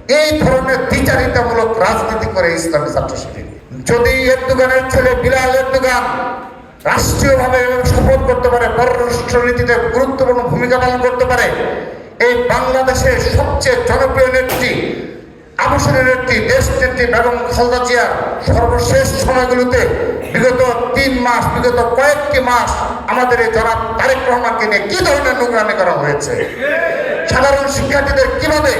এই ধরনের দ্বিচারিতামূলক রাজনীতি করে ইসলামী ছাত্র শিবির। যদি এরদোগানের ছেলে বিলাল এরদোগান রাষ্ট্রীয়ভাবে শপথ করতে পারে, পররাষ্ট্রনীতিতে গুরুত্বপূর্ণ ভূমিকা পালন করতে পারে, এই বাংলাদেশের সবচেয়ে জনপ্রিয় নেত্রী, আবসরের নেত্রী, দেশ নেত্রী বেগম খালেদা জিয়ার সর্বশেষ সময়গুলোতে বিগত 3 মাস, বিগত কয়েকটি মাস আমাদের এই জনাব তারেক রহমানকে নিয়ে কি ধরনের নোংরামি করা হয়েছে, সাধারণ শিক্ষার্থীদের কিভাবে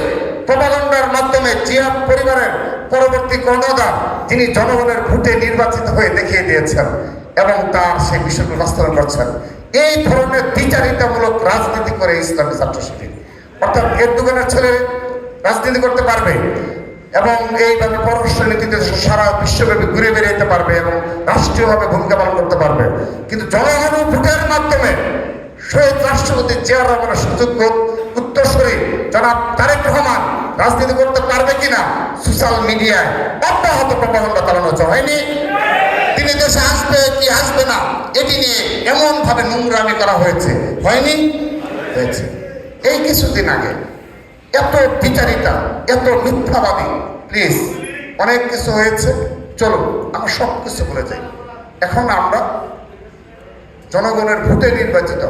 প্রপাগান্ডার মাধ্যমে জিয়া পরিবারের পরবর্তী কর্ণধার যিনি জনগণের ভোটে নির্বাচিত হয়ে দেখিয়ে দিয়েছেন এবং তার সেই বিষয়গুলো বাস্তবায়ন করছেন। এই ধরনের দ্বিচারিতামূলক রাজনীতি করে ইসলামী ছাত্র শিবির। অর্থাৎ এরদোগানের ছেলে রাজনীতি করতে পারবে এবং এইভাবে পররাষ্ট্রনীতিতে সারা বিশ্বব্যাপী ঘুরে বেরিয়ে পারবে এবং রাষ্ট্রীয়ভাবে ভূমিকা পালন করতে পারবে, কিন্তু জনগণের ভোটের মাধ্যমে শহীদ রাষ্ট্রপতি জিয়া রহমানের সুযোগ্য উত্তরসূরি জনাব তারেক রহমান রাজনীতি করতে পারবে কিনা সোশ্যাল মিডিয়ায় অব্যাহত প্রপাগান্ডা চালানো হয়নি। তিনি দেশে আসবে কি আসবে না এটি নিয়ে এমন ভাবে নোংরামি করা হয়েছে, হয়নি? হয়েছে। এই কিছুদিন আগে এত বিচারিতা, এত মিথ্যাবাদী, প্লিজ, অনেক কিছু হয়েছে, চলো আমরা সব কিছু বলে যাই। এখন আমরা জনগণের ভোটে নির্বাচিত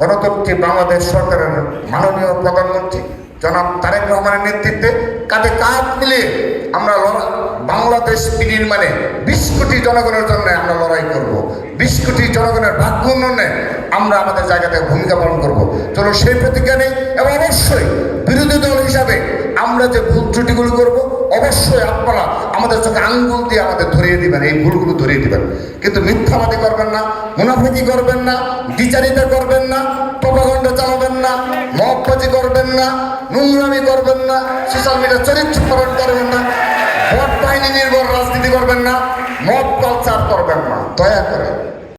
গণতন্ত্রী বাংলাদেশ সরকারের মাননীয় প্রধানমন্ত্রী জনাব তারেক রহমানের নেতৃত্বে কাঁধে কাঁধ মিলিয়ে আমরা বাংলাদেশ বিনির্মাণে 20 কোটি জনগণের জন্য আমরা লড়াই করব। 20 কোটি জনগণের ভাগ্য উন্নয়নে আমরা আমাদের জায়গাতে ভূমিকা পালন করব। চলো সেই প্রতিজ্ঞা নেই এবং অবশ্যই বিরোধী দল হিসাবে আমরা যে ভুল ত্রুটিগুলো করব অবশ্যই আপনারা আমাদের চোখে আঙ্গুল দিয়ে আমাদের ধরিয়ে দিবেন, এই ভুলগুলো ধরিয়ে দিবেন, কিন্তু মিথ্যাবাদী করবেন না, মুনাফিকি করবেন না, দ্বিচারিতা করবেন না, প্রপাগান্ডা চালাবেন না, মহব্বতি করবেন না, নোংরামি করবেন না, সোশ্যাল মিডিয়া চরিত্রকরণ করবেন না, ভোট বাহিনী নির্ভর রাজনীতি করবেন না, মব কালচার করবেন না, দয়া করে